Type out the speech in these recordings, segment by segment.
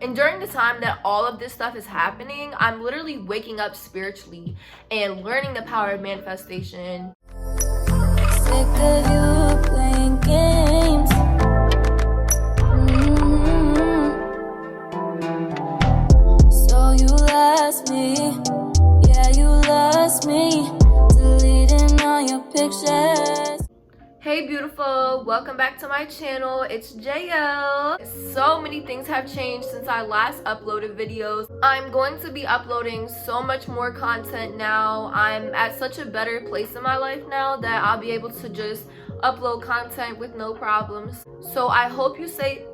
And during the time that all of this stuff is happening, I'm literally waking up spiritually and learning the power of manifestation. Sick of you playing games. So you lost me, yeah, you lost me. Deleting all your pictures. Hey beautiful, welcome back to my channel. It's Jael. So many things have changed since I last uploaded videos. I'm going to be uploading so much more content now. I'm at such a better place in my life now that I'll be able to just upload content with no problems. So I hope you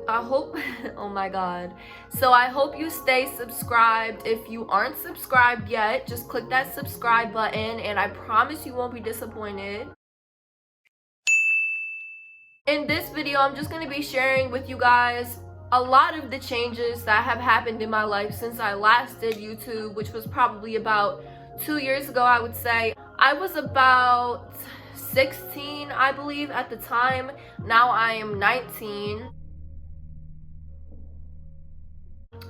oh my god. So I hope you stay subscribed. If you aren't subscribed yet, just click that subscribe button and I promise you won't be disappointed. In this video, I'm just going to be sharing with you guys a lot of the changes that have happened in my life since I last did YouTube, which was probably about 2 years ago, I would say. I was about 16, I believe, at the time. Now I am 19.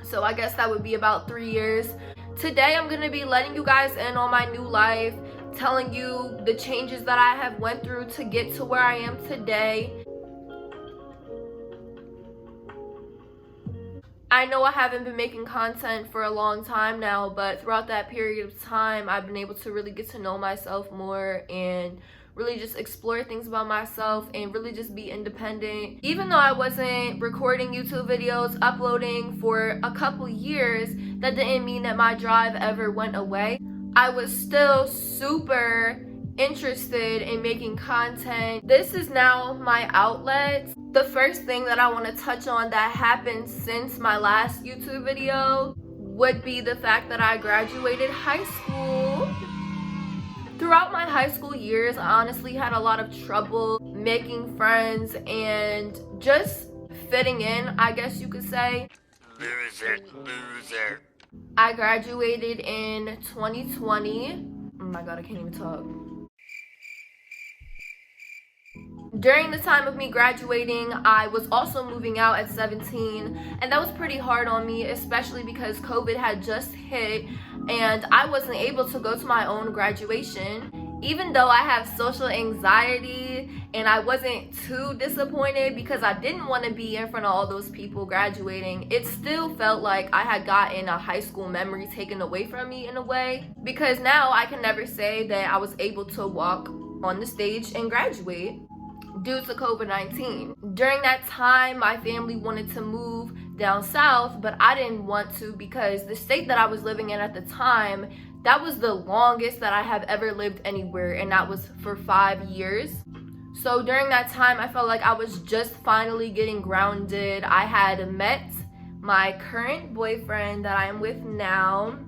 So I guess that would be about 3 years. Today, I'm going to be letting you guys in on my new life, telling you the changes that I have went through to get to where I am today. I know I haven't been making content for a long time now, but throughout that period of time, I've been able to really get to know myself more and really just explore things about myself and really just be independent. Even though I wasn't recording YouTube videos, uploading for a couple years, that didn't mean that my drive ever went away. I was still super interested in making content. This is now my outlet. The first thing that I want to touch on that happened since my last YouTube video would be the fact that I graduated high school. Throughout my high school years, I honestly had a lot of trouble making friends and just fitting in, I guess you could say. Loser. I graduated in 2020. Oh my god, I can't even talk. During the time of me graduating, I was also moving out at 17, and that was pretty hard on me, especially because COVID had just hit and I wasn't able to go to my own graduation. Even though I have social anxiety and I wasn't too disappointed because I didn't want to be in front of all those people graduating, it still felt like I had gotten a high school memory taken away from me in a way, because now I can never say that I was able to walk on the stage and graduate due to COVID-19. During that time, my family wanted to move down south, but I didn't want to because the state that I was living in at the time, that was the longest that I have ever lived anywhere, and that was for 5 years. So during that time, I felt like I was just finally getting grounded. I had met my current boyfriend that I am with now,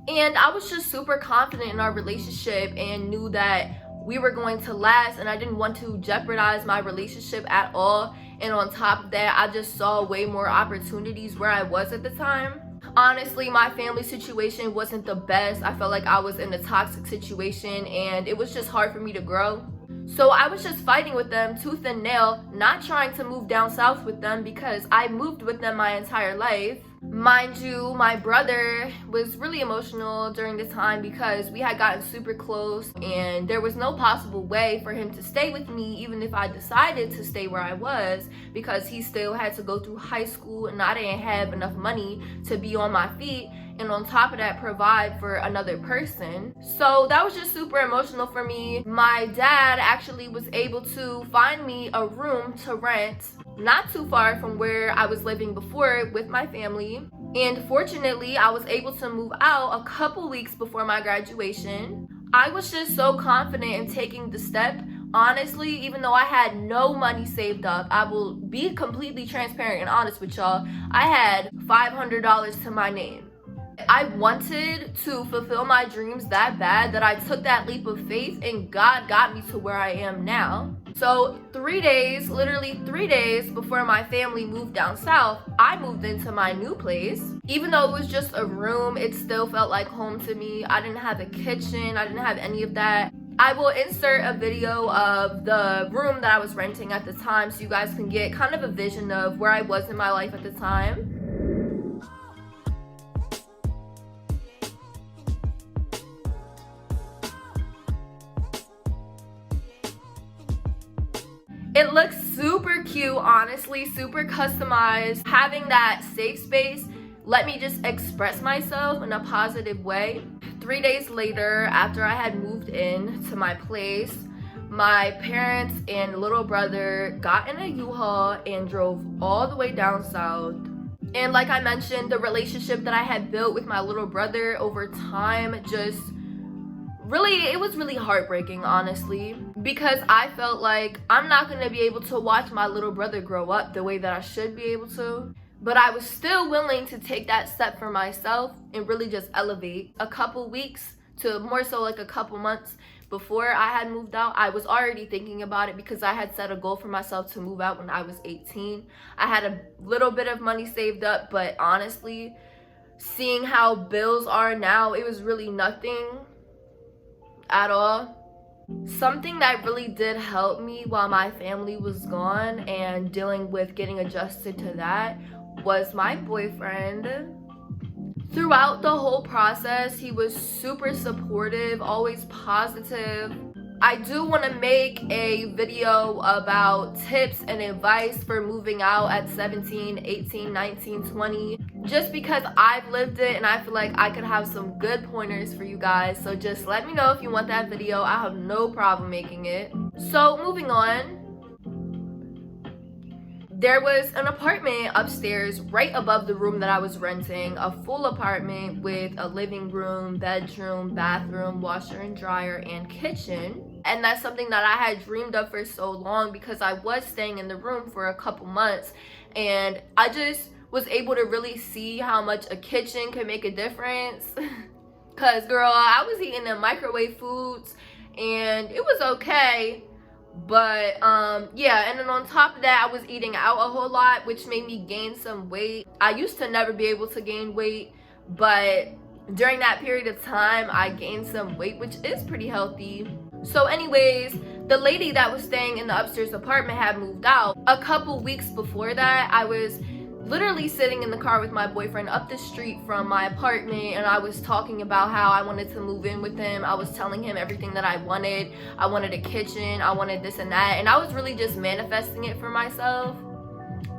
and I was just super confident in our relationship and knew that we were going to last, and I didn't want to jeopardize my relationship at all. And on top of that, I just saw way more opportunities where I was at the time. Honestly, my family situation wasn't the best. I felt like I was in a toxic situation and it was just hard for me to grow. So I was just fighting with them tooth and nail, not trying to move down south with them because I moved with them my entire life. Mind you, my brother was really emotional during the time because we had gotten super close and there was no possible way for him to stay with me even if I decided to stay where I was, because he still had to go through high school and I didn't have enough money to be on my feet, and on top of that provide for another person. So that was just super emotional for me. My dad actually was able to find me a room to rent not too far from where I was living before with my family, and fortunately I was able to move out a couple weeks before my graduation. I was just so confident in taking the step. Honestly, even though I had no money saved up, I will be completely transparent and honest with y'all, I had $500 to my name. I wanted to fulfill my dreams that bad that I took that leap of faith, and God got me to where I am now. So 3 days, literally 3 days before my family moved down south, I moved into my new place. Even though it was just a room, it still felt like home to me. I didn't have a kitchen, I didn't have any of that. I will insert a video of the room that I was renting at the time so you guys can get kind of a vision of where I was in my life at the time. It looks super cute, honestly, super customized. Having that safe space let me just express myself in a positive way. 3 days later, after I had moved in to my place, my parents and little brother got in a U-Haul and drove all the way down south. And like I mentioned, the relationship that I had built with my little brother over time just it was really heartbreaking, honestly, because I felt like I'm not going to be able to watch my little brother grow up the way that I should be able to. But I was still willing to take that step for myself and really just elevate. A couple weeks to more so like a couple months before I had moved out, I was already thinking about it because I had set a goal for myself to move out when I was 18. I had a little bit of money saved up, but honestly, seeing how bills are now, it was really nothing at all. Something that really did help me while my family was gone and dealing with getting adjusted to that was my boyfriend. Throughout the whole process, he was super supportive, always positive. I do want to make a video about tips and advice for moving out at 17, 18, 19, 20, just because I've lived it and I feel like I could have some good pointers for you guys. So just let me know if you want that video. I have no problem making it. So moving on. There was an apartment upstairs right above the room that I was renting, a full apartment with a living room, bedroom, bathroom, washer and dryer, and kitchen. And that's something that I had dreamed of for so long because I was staying in the room for a couple months and I just was able to really see how much a kitchen could make a difference. Cause girl, I was eating the microwave foods and it was okay. But yeah, and then on top of that, I was eating out a whole lot, which made me gain some weight. I used to never be able to gain weight, but during that period of time I gained some weight, which is pretty healthy. So anyways, the lady that was staying in the upstairs apartment had moved out. A couple weeks before that, I was literally sitting in the car with my boyfriend up the street from my apartment, and I was talking about how I wanted to move in with him. I was telling him everything that I wanted. I wanted a kitchen, I wanted this and that, and I was really just manifesting it for myself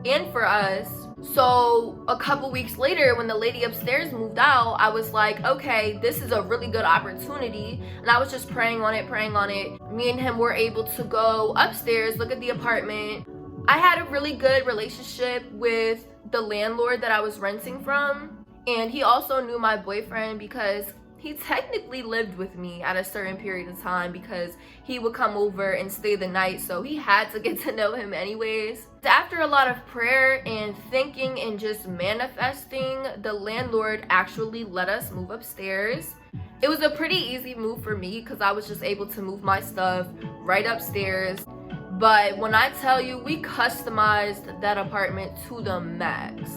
and for us. So a couple weeks later, when the lady upstairs moved out, I was like, okay, this is a really good opportunity. And I was just praying on it. Me and him were able to go upstairs, look at the apartment. I had a really good relationship with the landlord that I was renting from, and he also knew my boyfriend because he technically lived with me at a certain period of time because he would come over and stay the night, so he had to get to know him anyways. After a lot of prayer and thinking and just manifesting, the landlord actually let us move upstairs. It was a pretty easy move for me because I was just able to move my stuff right upstairs. But when I tell you, we customized that apartment to the max.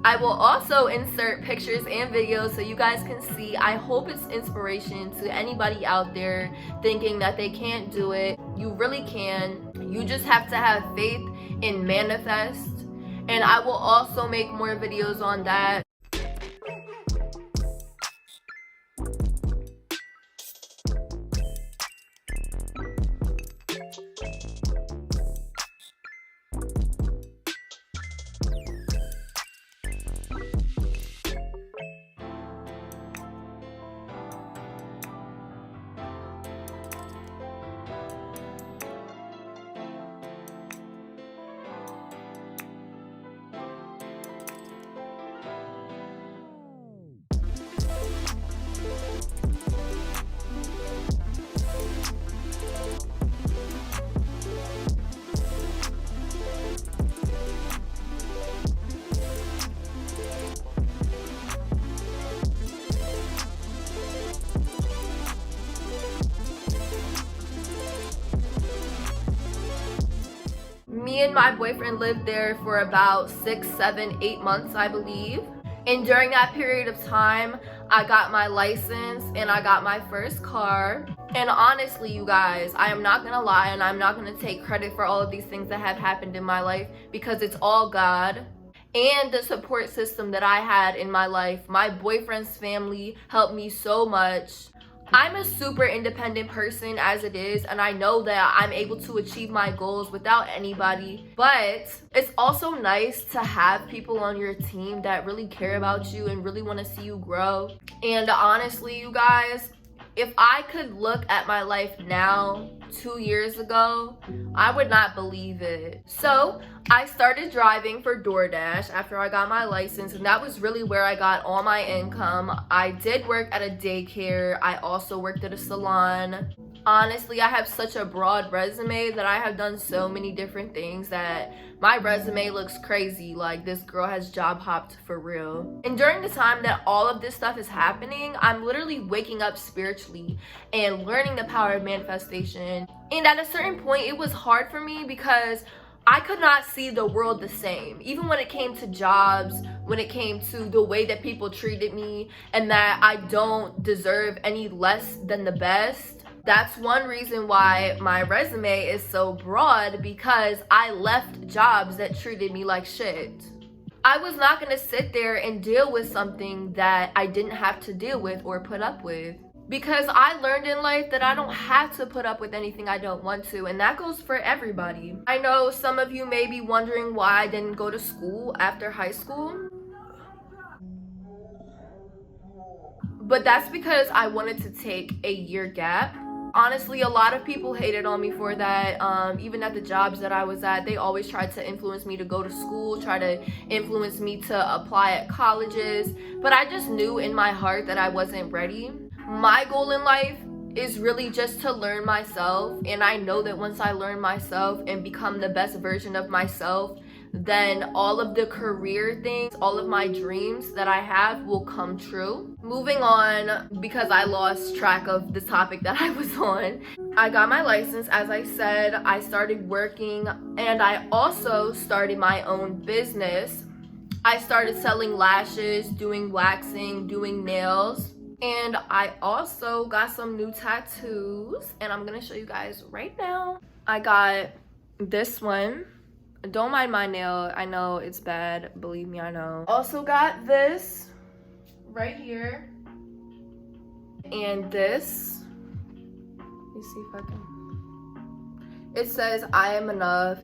I will also insert pictures and videos so you guys can see. I hope it's inspiration to anybody out there thinking that they can't do it. You really can. You just have to have faith and manifest. And I will also make more videos on that. Me and my boyfriend lived there for about 6, 7, 8 months, I believe. And during that period of time, I got my license and I got my first car. And honestly, you guys, I am not gonna lie and I'm not gonna take credit for all of these things that have happened in my life because it's all God. And the support system that I had in my life. My boyfriend's family helped me so much. I'm a super independent person as it is, and I know that I'm able to achieve my goals without anybody, but it's also nice to have people on your team that really care about you and really want to see you grow. And honestly, you guys, if I could look at my life now 2 years ago, I would not believe it. So I started driving for DoorDash after I got my license, and that was really where I got all my income. I did work at a daycare. I also worked at a salon. Honestly, I have such a broad resume that I have done so many different things that my resume looks crazy. Like, this girl has job hopped for real. And during the time that all of this stuff is happening, I'm literally waking up spiritually and learning the power of manifestation. And at a certain point, it was hard for me because I could not see the world the same. Even when it came to jobs, when it came to the way that people treated me, and that I don't deserve any less than the best. That's one reason why my resume is so broad, because I left jobs that treated me like shit. I was not gonna sit there and deal with something that I didn't have to deal with or put up with. Because I learned in life that I don't have to put up with anything I don't want to, and that goes for everybody. I know some of you may be wondering why I didn't go to school after high school. But that's because I wanted to take a year gap. Honestly, a lot of people hated on me for that. Even at the jobs that I was at, they always tried to influence me to go to school, try to influence me to apply at colleges. But I just knew in my heart that I wasn't ready. My goal in life is really just to learn myself. And I know that once I learn myself and become the best version of myself, then all of the career things, all of my dreams that I have will come true. Moving on, because I lost track of the topic that I was on. I got my license, as I said. I started working, and I also started my own business. I started selling lashes, doing waxing, doing nails. And I also got some new tattoos, and I'm gonna show you guys right now. I got this one. Don't mind my nail. I know it's bad. Believe me, I know. Also got this right here. And this. Let me see if I can. It says, I am enough.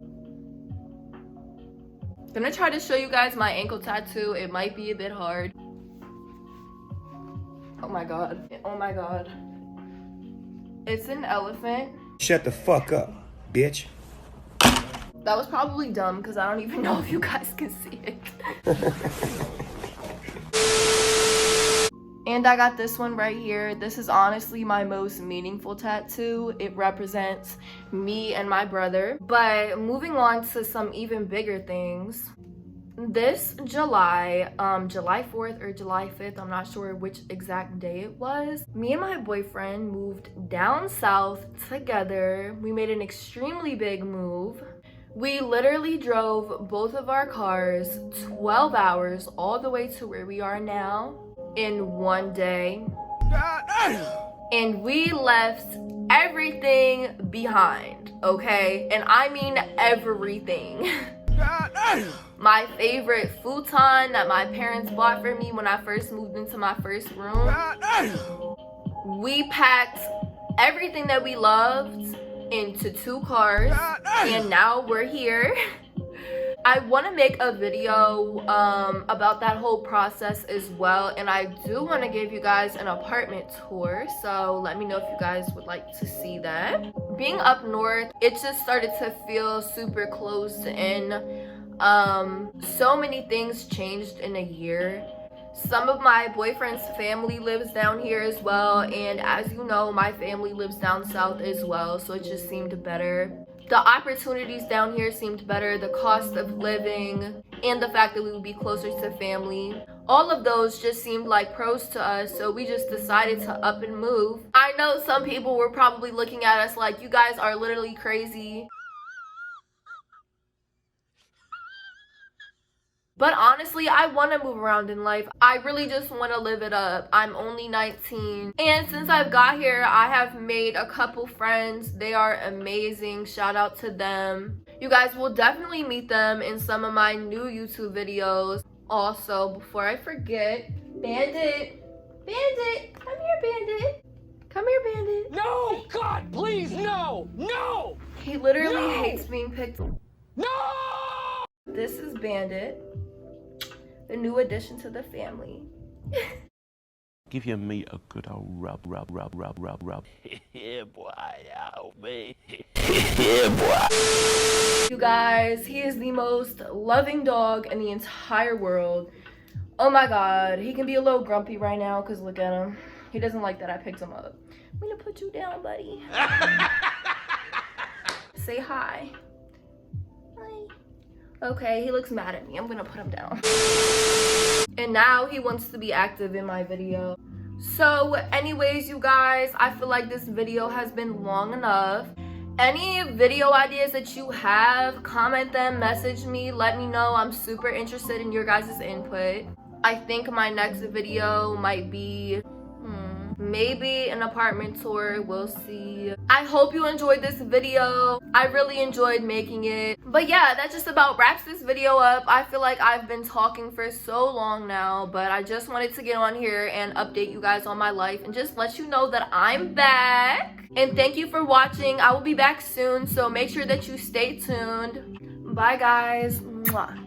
Gonna try to show you guys my ankle tattoo. It might be a bit hard. Oh my god. Oh my god. It's an elephant. Shut the fuck up, bitch. That was probably dumb because I don't even know if you guys can see it. And I got this one right here. This is honestly my most meaningful tattoo. It represents me and my brother. But moving on to some even bigger things. This July 4th or July 5th, I'm not sure which exact day it was, me and my boyfriend moved down south together. We made an extremely big move. We literally drove both of our cars 12 hours all the way to where we are now in one day. And we left everything behind, okay? And I mean everything. My favorite futon that my parents bought for me when I first moved into my first room. We packed everything that we loved into 2 cars, and now we're here. I want to make a video about that whole process as well, and I do want to give you guys an apartment tour, so let me know if you guys would like to see that. Being up north, it just started to feel super closed in. So many things changed in a year. Some of my boyfriend's family lives down here as well, and as you know, my family lives down south as well, so it just seemed better. The opportunities down here seemed better, the cost of living, and the fact that we would be closer to family. All of those just seemed like pros to us, so we just decided to up and move. I know some people were probably looking at us like, you guys are literally crazy. But honestly, I want to move around in life. I really just want to live it up. I'm only 19. And since I've got here, I have made a couple friends. They are amazing. Shout out to them. You guys will definitely meet them in some of my new YouTube videos. Also, before I forget, Bandit. Bandit, come here, Bandit. Come here, Bandit. No! God, please, no! No! He literally No! hates being picked. No! This is Bandit, the new addition to the family. Give your meat a good old rub. Yeah, boy, oh, me. Yeah, boy. You guys, he is the most loving dog in the entire world. Oh my god, he can be a little grumpy right now because look at him. He doesn't like that I picked him up. I'm gonna put you down, buddy. Say hi. Hi. Okay, he looks mad at me. I'm gonna put him down. And now he wants to be active in my video. So anyways, you guys, I feel like this video has been long enough. Any video ideas that you have, comment them, message me, let me know. I'm super interested in your guys' input. I think my next video might be maybe an apartment tour. We'll see. I hope you enjoyed this video. I really enjoyed making it. But yeah, that just about wraps this video up. I feel like I've been talking for so long now, but I just wanted to get on here and update you guys on my life and just let you know that I'm back. And thank you for watching. I will be back soon, so make sure that you stay tuned. Bye guys. Mwah.